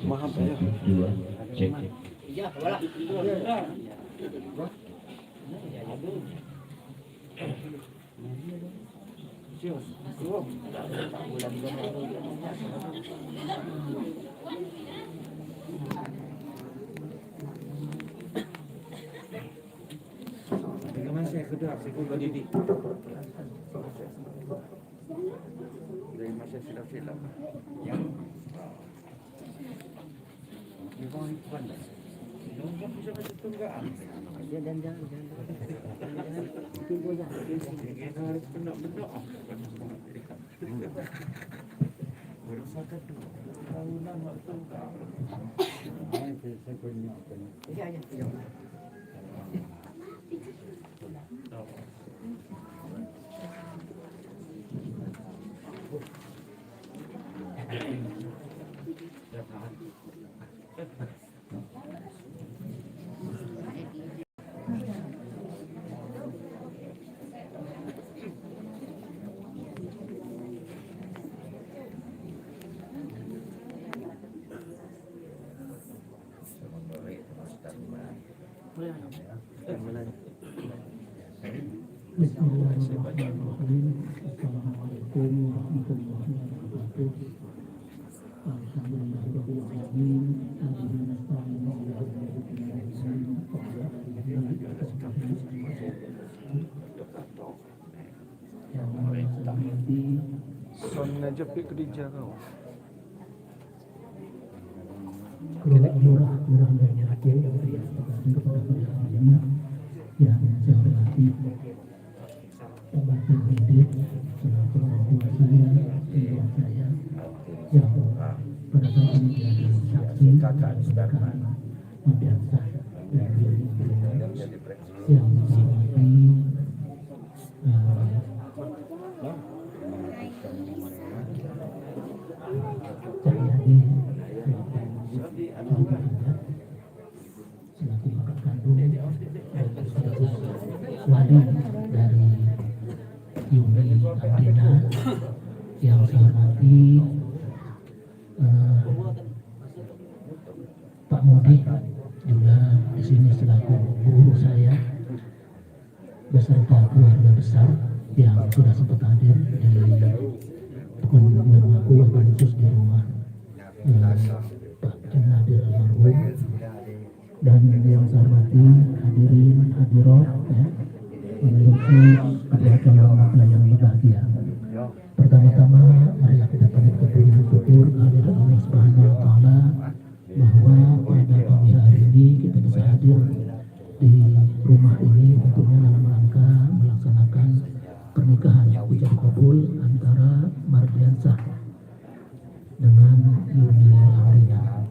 Maaf ya. Dua, cek. Bagaimana saya kedua psikologi didik dari masa silam-silam yang bukan jangan bisa baca tunggaan jangan tunggu aja harus benar-benar berusaha tahunan waktu saya punya ya Bismillahirrahmanirrahim. Assalamualaikum warahmatullahi wabarakatuh. Alhamdulillahirabbil alamin. Son aja pergi kerja kau. Lurah dari Aceh kepada ini yang saya hormati Bapak Hidup selaku orang tua saya yang pada saat ini menjadi saksi kakak membiasa yang menghormati Cahyadi selaku kakak kandung wali dari Yuni Abdina yang saya hormati Pak Mudi juga di sini selaku guru saya beserta keluarga besar yang sudah sempat hadir di rumah aku khusus di rumah Pak Junadir almarhum dan yang saya hormati hadirin hadirat ya, kepada yang berbahagia. Pertama-tama marilah kita panjatkan puji syukur kehadirat Allah Subhanahu wa taala bahwa pada pagi hari ini kita bisa hadir di rumah ini tentunya dalam rangka melaksanakan pernikahan ucap kabul antara Mardiansah dengan Yuni Amrina.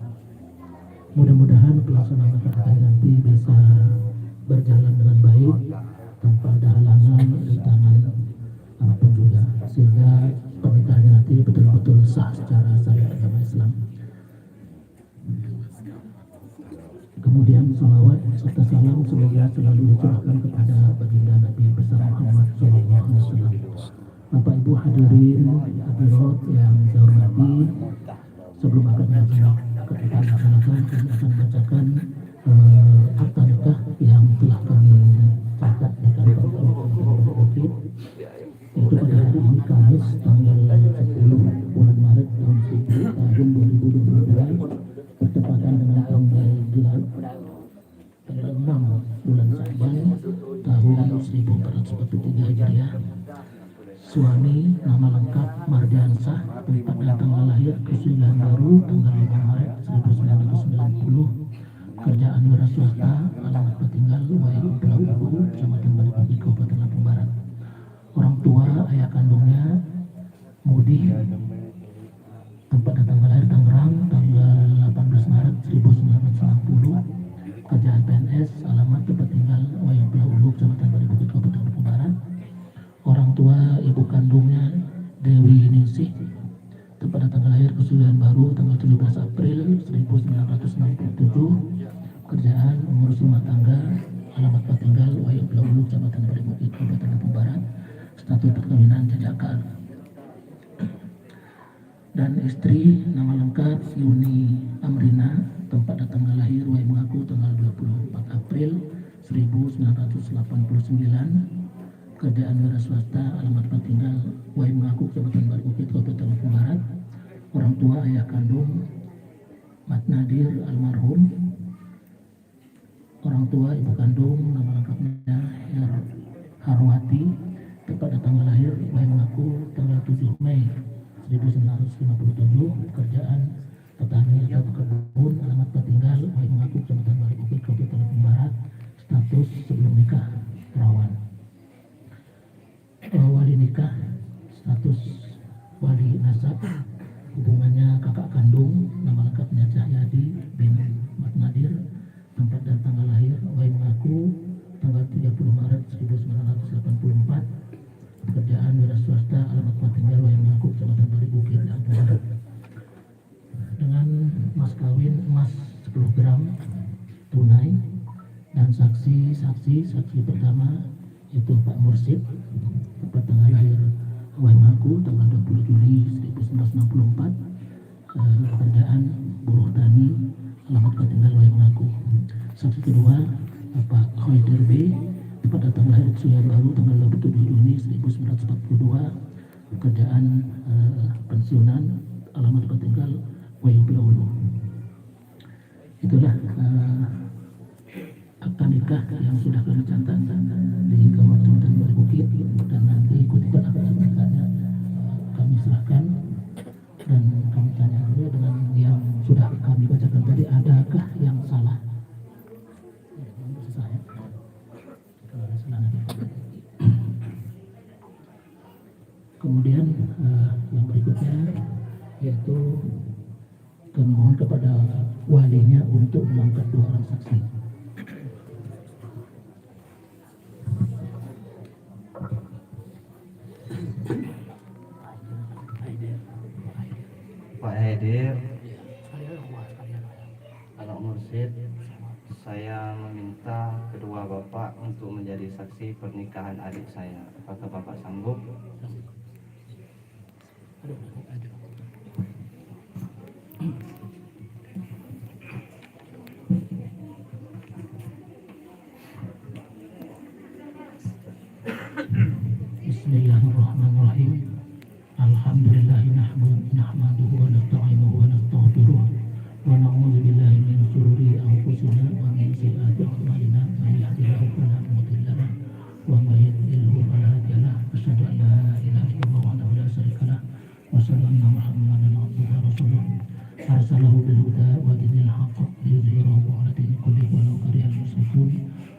Mudah-mudahan pelaksanaan akad nanti bisa berjalan dengan baik tanpa ada halangan, rintangan apapun juga, sehingga pernikahannya nanti betul-betul sah secara syariat agama Islam. Kemudian salawat serta salam semoga selalu dicurahkan kepada baginda Nabi besar Muhammad SAW. Bapak Ibu hadirin hadirat yang saya hormati, sebelum akan kita laksanakan, kami akan bacakan akta nikah yang telah kami catat di kantor Bukit, yaitu pada hari ini Kamis tanggal 10 bulan Maret tahun 2022 bertepatan dengan tanggal 6 bulan Syawal tahun 1443 Hijriah. Suami nama lengkap Mardiansah, tempat dan tanggal lahir Kesulian Baru tanggal 5 Maret 1990, kerjaan wira swasta, alamat tinggal Wayu Pulau Ulu, Kecamatan Balikpapan, Kabupaten Lampung Barat. Orang tua ayah kandungnya Mudi, tempat dan tanggal lahir Tangerang tanggal 18 Maret 1990, kerjaan PNS, alamat tempat tinggal Wayu Pulau Ulu, Kecamatan Balikpapan, Kabupaten Lampung Barat. Orang tua ibu kandungnya Dewi Ningsih, tempat dan tanggal lahir Kesulian Baru tanggal 17 April 1967, kerjaan mengurus rumah tangga, alamat tinggal Wayu Pulau Ulu, Kecamatan Balikpapan, Kabupaten Lampung Barat, status perkawinan jajakan. Dan istri nama lengkap Yuni Amrina tanggal lahir Wahai mengaku tanggal 24 April 1989. Kerjaan wira swasta, alamat tempat tinggal Wahai mengaku Kecamatan Balik Bukit, Kabupaten Lampung Barat. Orang tua ayah kandung Mat Nadir almarhum. Orang tua ibu kandung nama lengkapnya Her Harwati. Tepat tanggal lahir Wahai mengaku tanggal 7 Mei 1957. Pekerjaan petani atau pekebun, alamat tempat tinggal Wahai mengaku Kecamatan Balik Bukit, Kabupaten Lampung Barat. Status sebelum nikah perawan. Wali nikah, status wali nasab, hubungannya kakak kandung, nama lengkapnya Cahyadi bin Mat Nadir. Tempat dan tanggal lahir Wahai mengaku tanggal 30 Maret 1984. Pekerjaan wira swasta, alamat tempat tinggal Wahai mengaku Kecamatan Balik Bukit, Lampung Barat. Dengan mas kawin emas 10 gram tunai dan saksi pertama itu Pak Mursid. Tempat tanggal lahir Wahai mengaku tanggal 20 Juli 1964. Pekerjaan buruh tani, alamat tempat tinggal Wahai mengaku. Saksi kedua Pak Khoidir B. Tempat tanggal lahir Suyan Baru tanggal 27 Juni 1942. Pekerjaan pensiunan, alamat tempat tinggal Wahai Ulu. Itulah akta nikah yang sudah kami catatkan di Kabupaten Balik Bukit, dan nanti ikutikan akta nikahnya kami serahkan. Dan kami tanya dulu dengan yang sudah kami bacakan tadi, adakah yang salah? Saya kalau ada salah nanti. Kemudian yang berikutnya yaitu kami mohon kepada walinya untuk mengangkat 2 orang saksi. Pak Haidir, anak Mursid, saya meminta kedua bapak untuk menjadi saksi pernikahan adik saya. Apakah bapak sanggup? Bismillahirrahmanirrahim. Alhamdulillahi nahmaduhu wa nasta'inuhu wa nastaghfiruh wa na'udzu billahi min shururi anfusina wa min sayyiati a'malina. May yahdihillahu fala mudilla lahu wa may yudlilhu fala hadiya lahu. Asyhadu an la ilaha illallah wahdahu la syarika lahu wa asyhadu anna Muhammadan abduhu wa rasuluh. Arsalahu bil huda wa dinil haqq liyudhhirahu 'ala dini kullihi walau karihal musyrikun.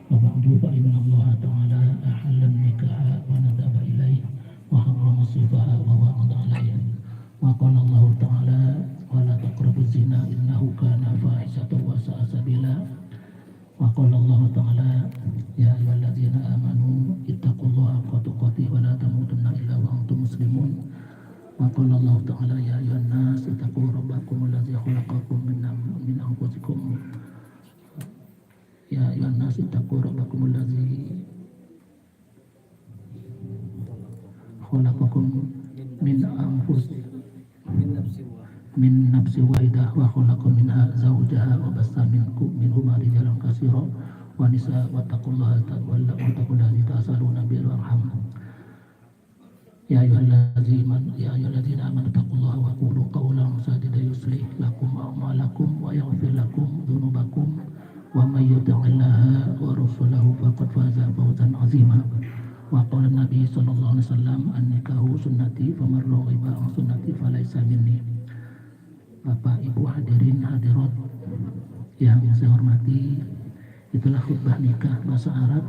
Wa ba'du fa inna Allah ta'ala ahalla an-nikaha wa nadaba ilayhi wa harrama sifaha wa wa'ada alayhi. Wa qala Allah ta'ala wa la taqrabu zina innahu kana fahishatan wa sa'a sabila. Wa qala Allah ta'ala ya ayyuhalladzina amanu ittaqullaha haqqa tuqatih wa la tamutunna illa wa antum muslimun. Wa qala Allah ta'ala ya ayyuhan nas ittaqu rabbakum alladzi khalaqakum min anfusikum. Ya ayyuhan nas ittaqu rabbakum alladzi khalaqakum min nafsin wahidah wa khalaqa minha zawjaha wa bassa minhuma rijalan katsiran wa nisaa wattaqullaha wattaqullaha tasaaluna bil arham. Ya ayyuhalladzina amanu taqullaha wa qulu qawlan sadida yuslih lakum a'malakum wa yaghfir lakum dzunubakum wa may yuti'illaha wa rasulahu faqad faza fawzan 'azima. Wa qala Nabi sallallahu alaihi wasallam an-nikahu sunnati faman raghiba an sunnati falaysa minni. Bapak Ibu hadirin hadirat yang saya hormati, itulah khutbah nikah bahasa Arab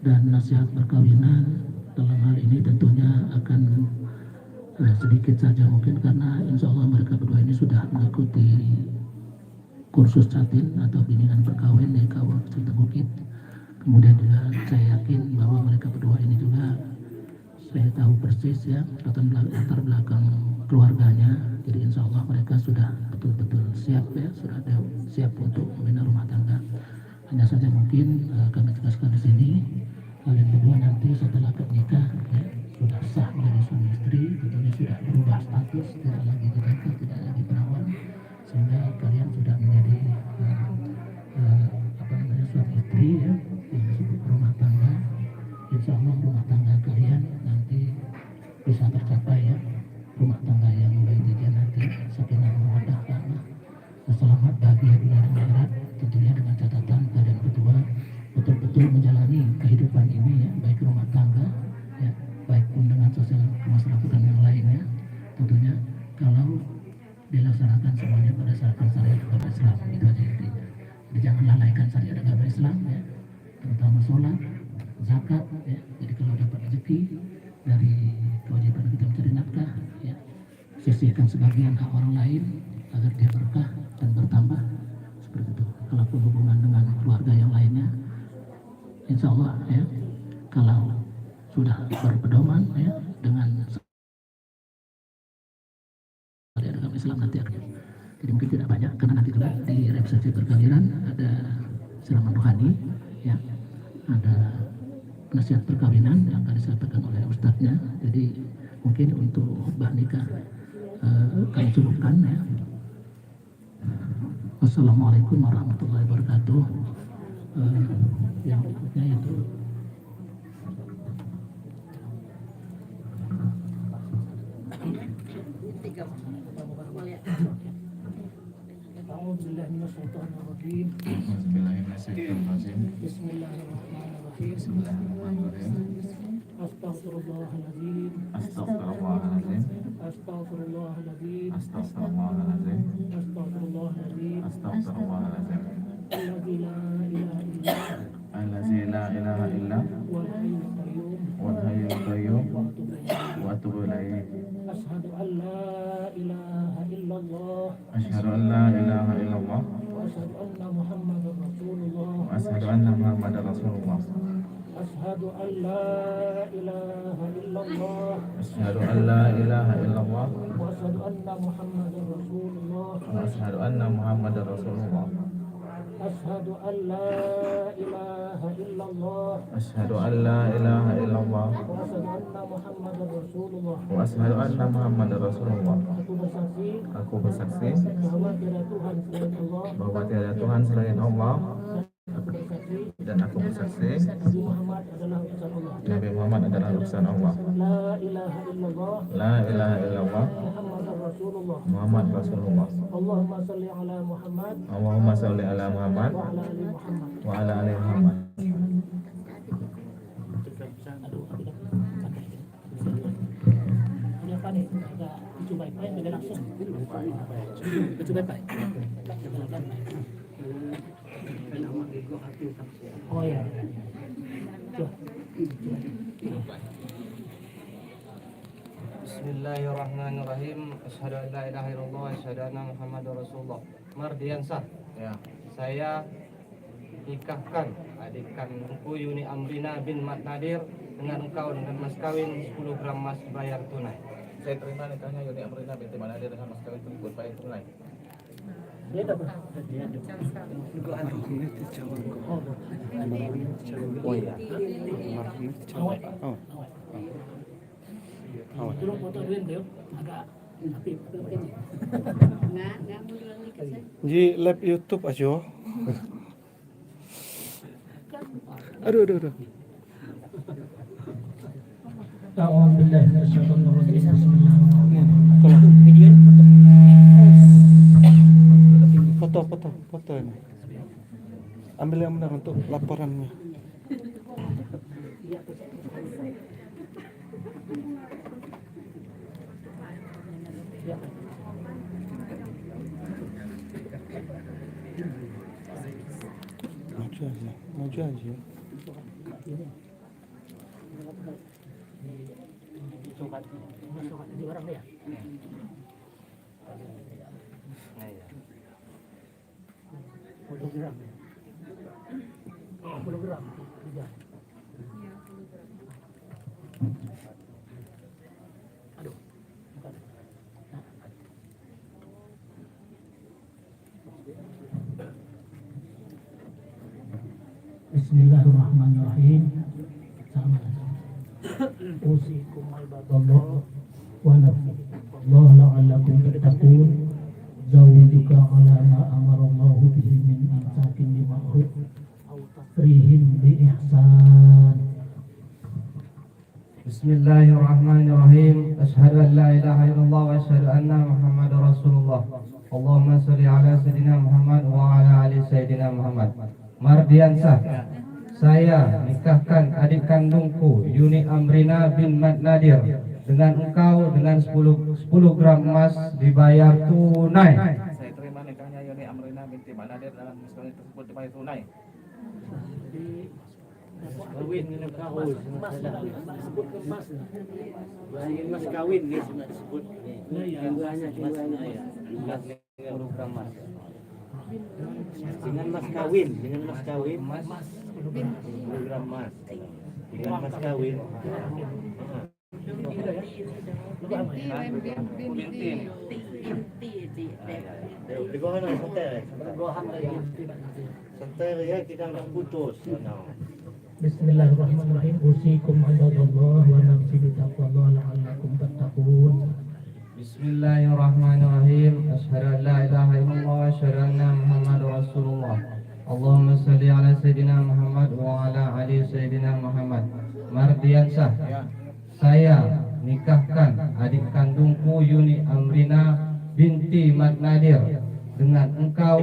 dan nasihat perkawinan. Dalam hal ini tentunya akan sedikit saja mungkin, karena insya Allah mereka berdua ini sudah mengikuti kursus catin atau bimbingan perkawinan di Kabupaten Bukit. Kemudian juga saya yakin bahwa mereka berdua ini juga saya tahu persis ya latar belakang keluarganya. Jadi insya Allah mereka sudah betul-betul siap ya, sudah siap untuk membina rumah tangga. Hanya saja mungkin kami tegaskan di sini, kalian berdua nanti setelah akad nikah ya, sudah sah menjadi suami istri, tentunya sudah berubah status, tidak lagi janda, tidak lagi perawan, sehingga kalian sudah menjadi bahagia di dalam akhirat, tentunya dengan catatan kalian berdua betul-betul menjalani kehidupan ini ya, baik rumah tangga ya, baik pun dengan sosial kemasyarakatan yang lainnya, tentunya kalau dilaksanakan semuanya berdasarkan syariat agama Islam, itu aja intinya. Jadi jangan lalaikan syariat agama Islam ya, terutama sholat, zakat ya. Jadi kalau dapat rezeki dari kewajiban kita mencari nafkah ya, sisihkan sebagian hak orang lain agar dia berkah dan bertambah, seperti itu. Kalau hubungan dengan keluarga yang lainnya, insya Allah ya, kalau sudah berpedoman ya dengan syariat agama Islam nanti akan. Jadi mungkin tidak banyak karena nanti juga di resepsi perkawinan ada siraman rohani ya, ada nasihat perkawinan yang akan disampaikan oleh ustadznya. Jadi mungkin untuk khutbah nikah kami cukupkan ya. Wassalamualaikum warahmatullahi wabarakatuh. Yang berikutnya itu Bismillahirrahmanirrahim. Bismillahirrahmanirrahim. Astaghfirullahaladzim. Astaghfirullahaladzim. Astaghfirullahaladzim. Astaghfirullahaladzim. Astaghfirullahaladzim. Astaghfirullahaladzim. Alladzi la ilaha illa Allazi la ilaha illa wal hayyul qayyum wa atubu ilaih. Asyhadu an la ilaha illallah Asyhadu an la ilaha illallah wa asyhadu anna Muhammadar Rasulullah. wa asyhadu anna Muhammadar Rasulullah. Asyhadu an la ilaha illallah Asyhadu an la ilaha illallah wa asyhadu anna Muhammadar Rasulullah. wa asyhadu anna Muhammadar Rasulullah. Asyhadu an la ilaha illallah Asyhadu an la ilaha illallah wa asyhadu anna Muhammadar Rasulullah. wa asyhadu anna Muhammadar Rasulullah. Aku bersaksi Aku bersaksi bahwa tiada Tuhan selain Allah, bahwa tiada Tuhan selain Allah, aku bersaksi dan aku bersaksi Nabi Muhammad adalah utusan Allah. Nabi Muhammad adalah utusan Allah. La ilaha illallah La ilaha illallah Muhammadar Rasulullah. Muhammad Rasulullah. Allahumma salli ala Muhammad Allahumma sholli ala Muhammad wa ala ali Muhammad. wa ala ali Muhammad. Aduh, ini apa nih? Ada lucu baik-baik, ada langsung. Lucu baik-baik. Oh ya. Tuh. Bismillahirrahmanirrahim. Asyhadu an la ilaha illallah wa asyhadu anna Muhammadar Rasulullah. Mardiansah. Ya. Saya nikahkan adikkan engkau Yuni Amrina bin Mat Nadir dengan engkau dengan mas kawin 10 gram emas bayar tunai. Saya terima nikahnya Yuni Amrina binti Manadir dengan mas kawin tersebut bayar tunai. Dia dapat. Oh iya. Awet. Oh. Awet. Tolong foto dulu beliau. Agak api begini. Nggak munduran dikit saya. Di live YouTube aja. Aduh. A'udzubillahi minasyaitonir rajim. Bismillahirrahmanirrahim. Tolong. Video Foto ini. Ambil yang benar untuk laporannya. ya. Maju aja. Coba di orang dia. Fotogram. Hologram. Iya. Aduh. Bukan. Bismillahirrahmanirrahim. Usikum ibadallah wa nafsi. Allah la'allakum tattaqun. Zawjuka ala ma amara Allah bihi min imsakin bi ma'ruf aw tasrihim bi ihsan. Bismillahirrahmanirrahim. Asyhadu an la ilaha illallah wa asyhadu anna Muhammadar Rasulullah. Allahumma shalli ala Sayyidina Muhammad wa ala ali Sayyidina Muhammad. Mardiansah. Saya nikahkan adik kandungku Yuni Amrina bin Mat Nadir dengan engkau dengan 10 gram emas dibayar tunai. Saya terima nikahnya Yuni Amrina binti Mat Nadir dengan mas kawin tersebut dibayar tunai. Kawin dengan kawin mas kawin ni sudah disebut jumlahnya dengan mas kawin mas program mas dengan mas kawin santai ya kita nak putus. Bismillahirrahmanirrahim. Usikum ibadallah wa nafsi bitaqwallah la'allakum tattaqun. Bismillahirrahmanirrahim. Asyhadu an la ilaha illallah wa asyhadu anna Muhammadar Rasulullah. Allahumma shalli ala Sayyidina Muhammad wa ala ali Sayyidina Muhammad. Mardiansah. Saya nikahkan adik kandungku Yuni Amrina binti Mat Nadir dengan engkau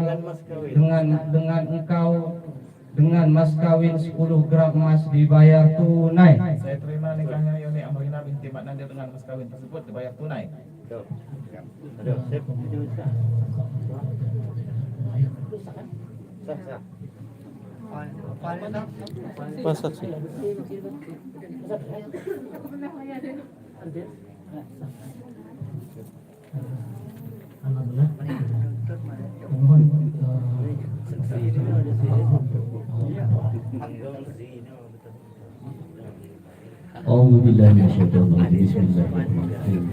dengan mas kawin 10 gram emas dibayar tunai. Saya terima nikahnya Yuni Amrina binti Mat Nadir dengan mas kawin tersebut dibayar tunai. Masak sih. Alhamdulillah. Mohon أعوذ بالله من الشيطان الرجيم بسم الله الرحمن الرحيم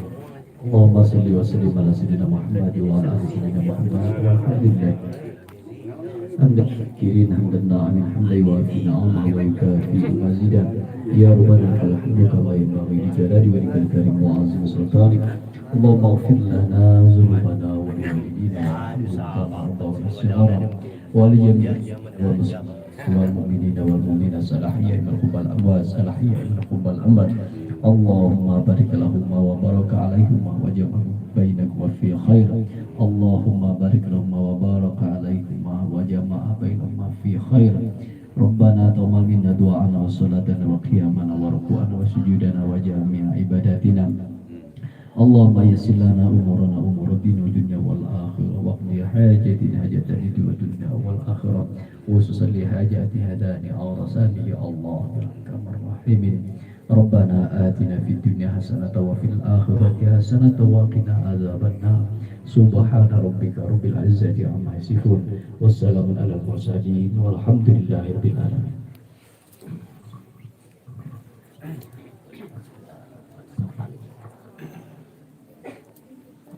اللهم صل وسلم على سيدنا محمد وعلى آل سيدنا محمد الحمد لله حمدا الشاكرين حمدا الناعمين حمدا يوافي نعمه ويكافئ مزيدا يا ربنا لك الحمد كما ينبغي لجلال وجهك الكريم وعظيم سلطانك اللهم اغفر لنا ذنوبنا ولوالدينا والمسلمين ولجميع المسلمين والمؤمنين والمؤمنات الأحياء منهم والأموات الأحياء منهم والأموات اللهم بارك لهما وبارك عليهما وجمع بينكما في خير اللهم بارك لهما وبارك عليهما وجمع بينهما في خير ربنا تقبل منا دعاءنا وصلاتنا وقيامنا وركوعنا وسجودنا وجميع عباداتنا اللهم يسر لنا أمورنا أمور الدين والدنيا والآخرة واقضي حاجتنا حاجة الدين والدنيا والآخرة وخصوصا لحاجات هداني عرساني يا الله برحمتك الراحمين ربنا آتنا في الدنيا حسنة وفي الآخرة حسنة وقنا عذاب النار سبحان ربك رب العزة عما يصفون والسلام على المرسلين والحمد لله رب العالمين.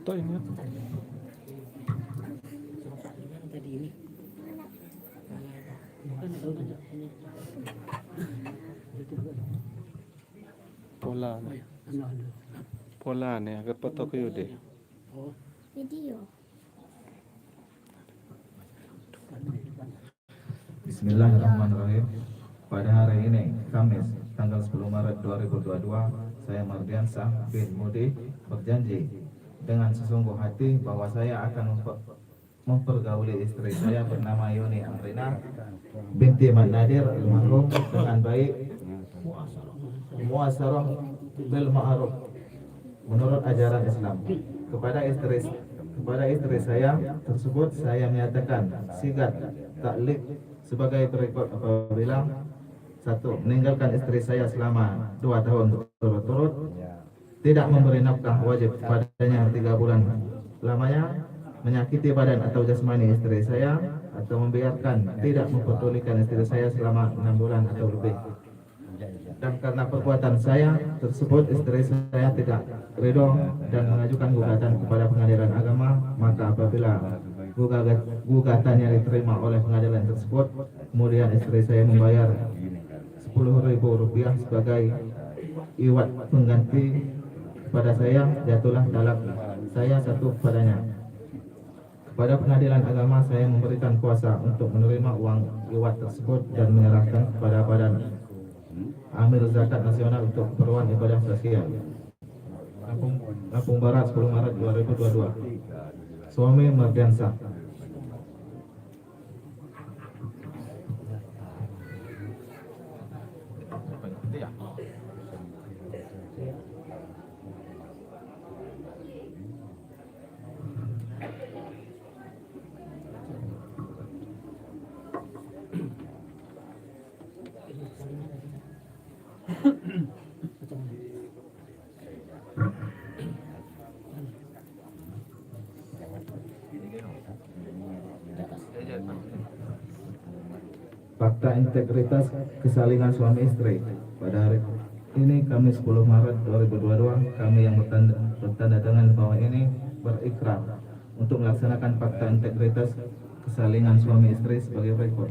Foto ini. tadi ini Pola nih agar foto ko yun deh. Video. Bismillahirrahmanirrahim. Pada hari ini, Kamis, tanggal 10 Maret 2022, saya Mardiansah bin Mudi berjanji dengan sesungguh hati bahwa saya akan mempergauli istri saya bernama Yuni Amrina binti Mat Nadir almarhum dengan baik, muasarah bil ma'ruf menurut ajaran Islam. Kepada istri saya tersebut saya menyatakan sigat taklik sebagai berikut apabila: 1. Meninggalkan istri saya selama 2 tahun berturut-turut, tidak memberi nafkah wajib padanya 3 bulan lamanya, menyakiti badan atau jasmani istri saya, atau membiarkan tidak memperdulikan istri saya selama 6 bulan atau lebih. Dan karena perbuatan saya tersebut istri saya tidak ridho dan mengajukan gugatan kepada pengadilan agama, maka apabila gugatannya diterima oleh pengadilan tersebut, kemudian istri saya membayar Rp10.000 sebagai iwat pengganti kepada saya, jatuhlah talak saya 1 kepadanya. Kepada pengadilan agama saya memberikan kuasa untuk menerima uang iwat tersebut dan menyerahkan kepada badan Amir Zakat Nasional untuk keperluan ibadah sosial. Lampung Barat 10 Maret 2022. Suami Mardiansah. Fakta integritas kesalinan suami istri. Pada hari ini Kamis 10 Maret 2022, kami yang bertanda tangan bawah ini berikrar untuk melaksanakan fakta integritas kesalinan suami istri sebagai berikut.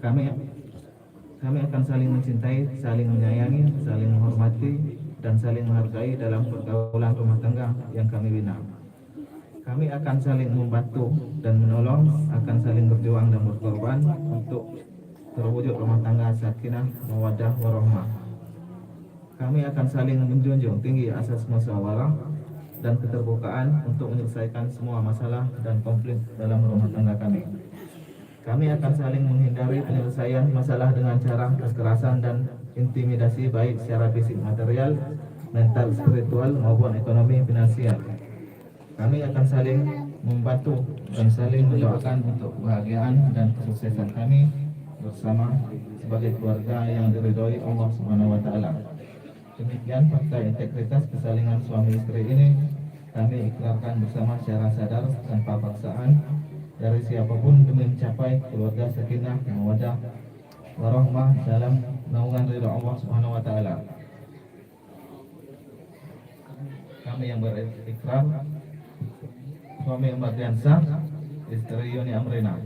Kami akan saling mencintai, saling menyayangi, saling menghormati, dan saling menghargai dalam pergaulan rumah tangga yang kami bina. Kami akan saling membantu dan menolong, akan saling berjuang dan berkorban untuk terwujud rumah tangga sakinah, mawaddah, warahmah. Kami akan saling menjunjung tinggi asas musyawarah dan keterbukaan untuk menyelesaikan semua masalah dan konflik dalam rumah tangga kami. Kami akan saling menghindari penyelesaian masalah dengan cara kekerasan dan intimidasi baik secara fisik material, mental, spiritual maupun ekonomi finansial. Kami akan saling membantu dan saling mendoakan untuk kebahagiaan dan kesuksesan kami bersama sebagai keluarga yang diridhoi Allah Subhanahu wa taala. Demikian fakta integritas kesalinan suami istri ini kami ikrarkan bersama secara sadar tanpa paksaan dari siapapun demi mencapai keluarga sakinah, mawaddah, warahmah dalam naungan ridha Allah Subhanahu wa taala. Kami yang berikrar suami Mardiansah, istri Yoni Amrina.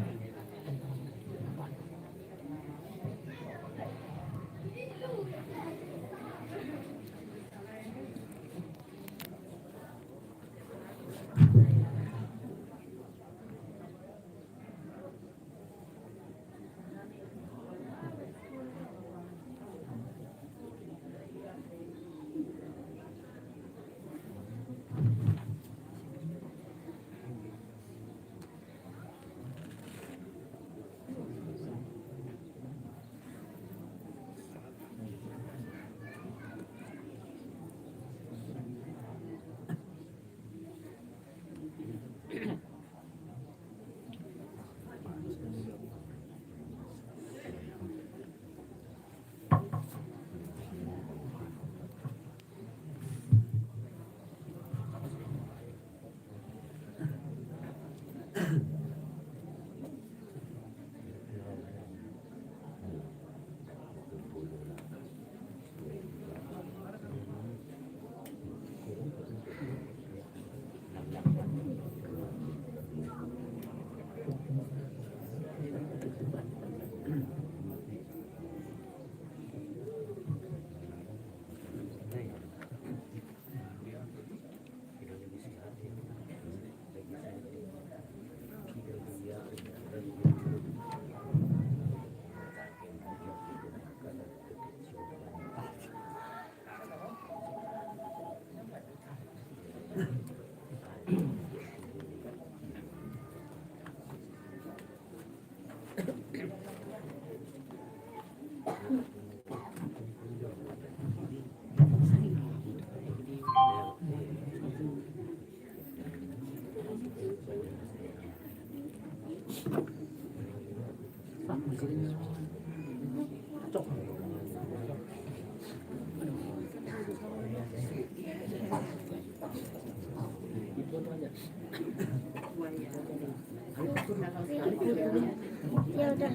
Ya udah.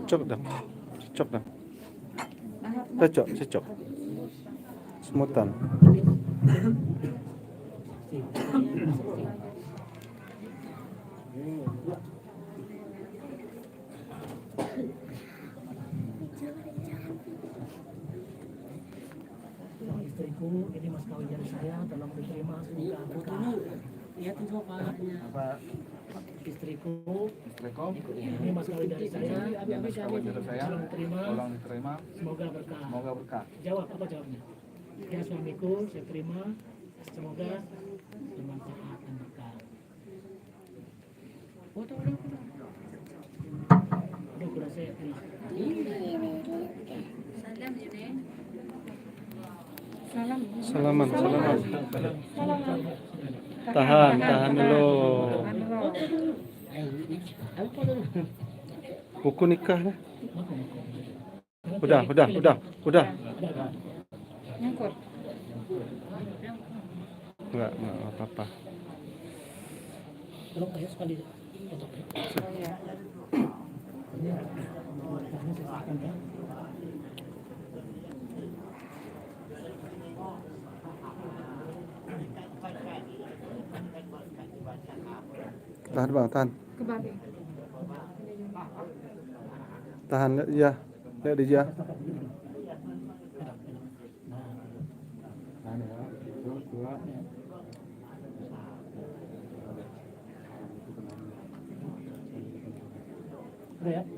Cocok dah. Cocok dah. Cocok, cocok. Semutan. Istriku, ini mas kawin saya, tolong diterima semoga berkah. Ya tentu Pak. Istriku. Ini mas kawin dari saya. Tolong diterima. Semoga berkah. Jawab apa jawabnya? Ya suamiku, saya terima. Semoga bermanfaat dan berkah. Udah. Udah saya terima. Salaman. Tahan dulu. Buku nikah lah. Udah. Enggak apa-apa. Tolong saya sekali foto. Tahan bang, tahan. Tahan, lihat dia.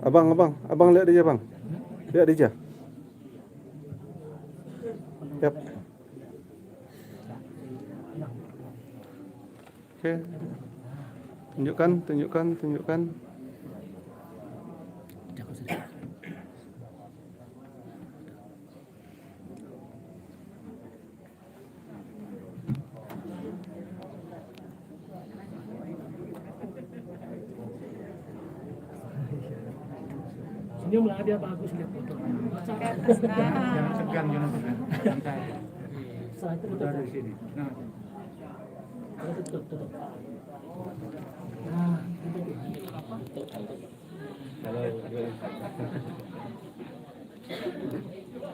Abang lihat dia bang. Lihat dia. Yap. Oke. Tunjukkan. Senyumlah, dia bagus lihat foto. Jangan segan. Setelah itu Dari sini. Nah, tutup.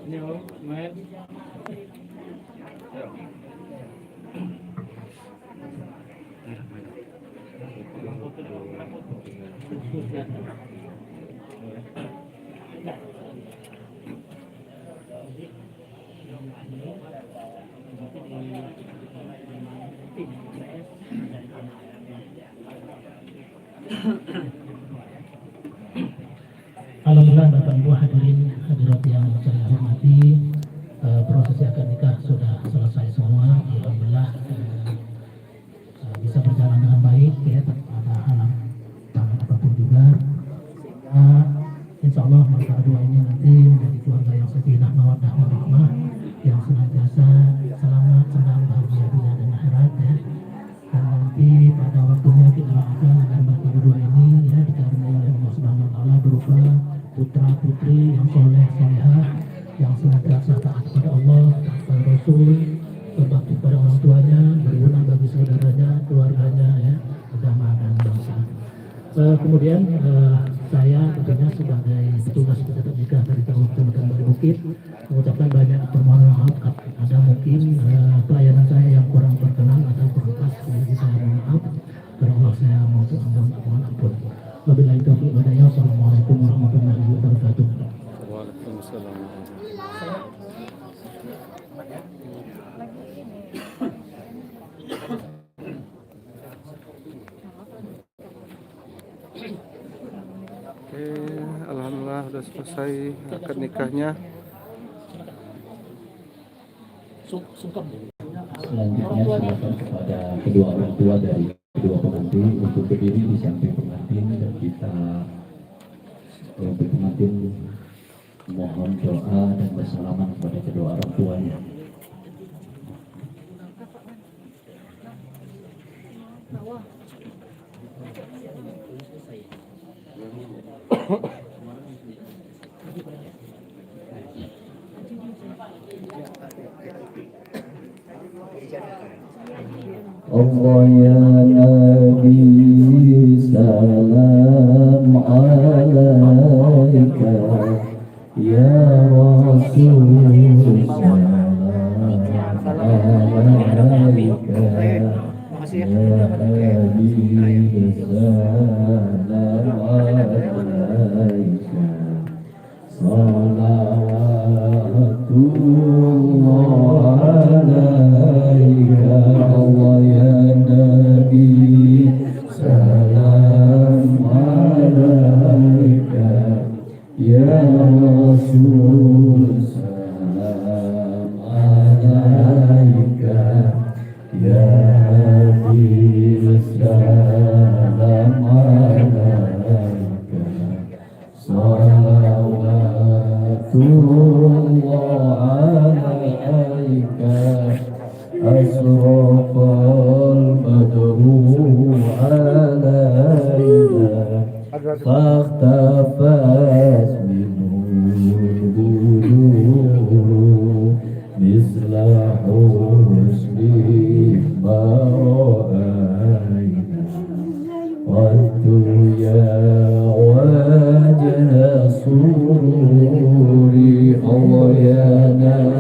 ini main. Alhamdulillah Bapak Ibu hadirat yang saya hormati, proses akad nikah sudah selesai semua. Alhamdulillah bisa berjalan dengan baik ya, tanpa ada halangan apapun juga. Insya Allah mereka berdua ini nanti menjadi keluarga yang sakinah mawaddah warahmah, yang senantiasa selamat, senang, bahagia dunia dan akhirat ya. Dan nanti pada waktunya kita doakan agar mereka berdua ini ya dikaruniai oleh Allah Subhanahu wa taala berupa putra putri yang soleh solehah, yang senantiasa taat kepada Allah, taat kepada Rasul, berbakti kepada orang tuanya, berguna bagi saudaranya, keluarganya ya, agama dan bangsa. Kemudian saya tentunya sebagai petugas pencatat nikah dari Kecamatan Bari Bukit mengucapkan banyak permohonan maaf ada mungkin pelayanan saya yang kurang berkenan atau kurang pas, jadi saya mohon maaf. Karena Allah saya mohon ampun. Wabillahi taufiq wal hidayah. Assalamualaikum warahmatullahi wabarakatuh. Waalaikumsalam. Oke, alhamdulillah sudah selesai akad nikahnya. Selanjutnya silakan kepada kedua orang tua dari kedua pengantin untuk berdiri di samping pengantin, dan kita untuk pengantin mohon doa dan bersalaman kepada kedua orang tuanya. Allah ya Nabi salam alaika, ya Rasul salam alaika, ya Nabi salam alaika, salawatullah alaika. Allah ya Nabi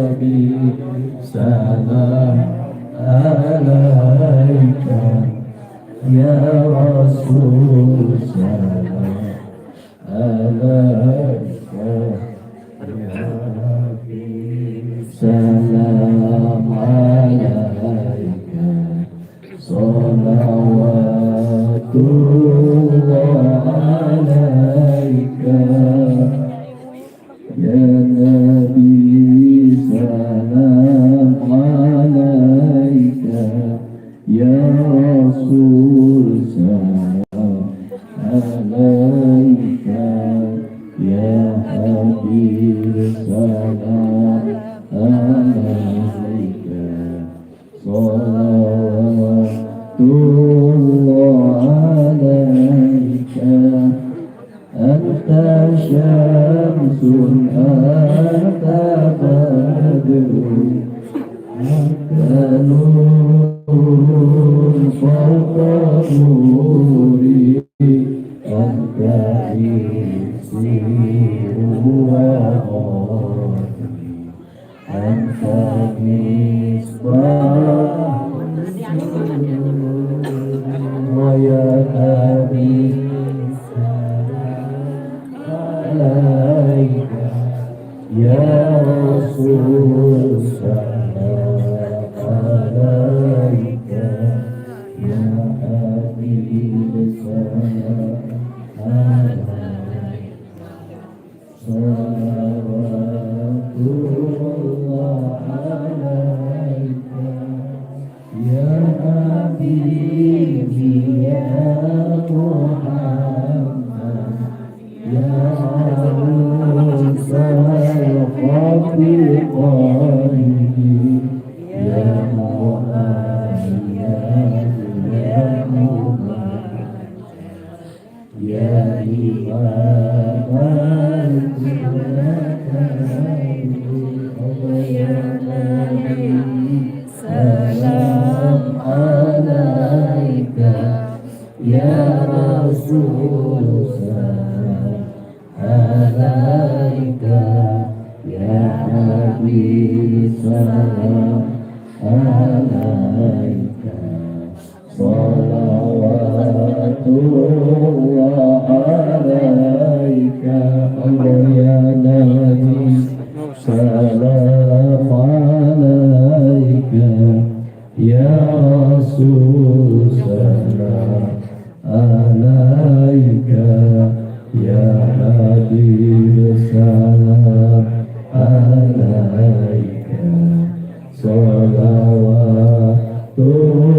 Nabi salam alaika ya Rasul salam alaika ya Nabi salam alaika salawatullah alaika ya Nabi salam alaika ya Rasul salam alaika ya Habib salam alaika salawatullah alaika anta syamsun anta badrun anta nurun fawqa nuri anta iksiru wa qadri anta misbah wa ya Habib alaika ya Rasul salam alaika ya Habib salam alaika salawatullah alaika ya Habibi ya Muhammad ya Musa Khafi qalbi ya Muhammad ya Muhammad ya Imam ya Nabi salam alaika ya Rasul salam alaika ya Habib salam alaika salawatullah alaika Allah ya Nabi salam alaika ya Rasul salam alaika ya Habib salam alaika salawatullah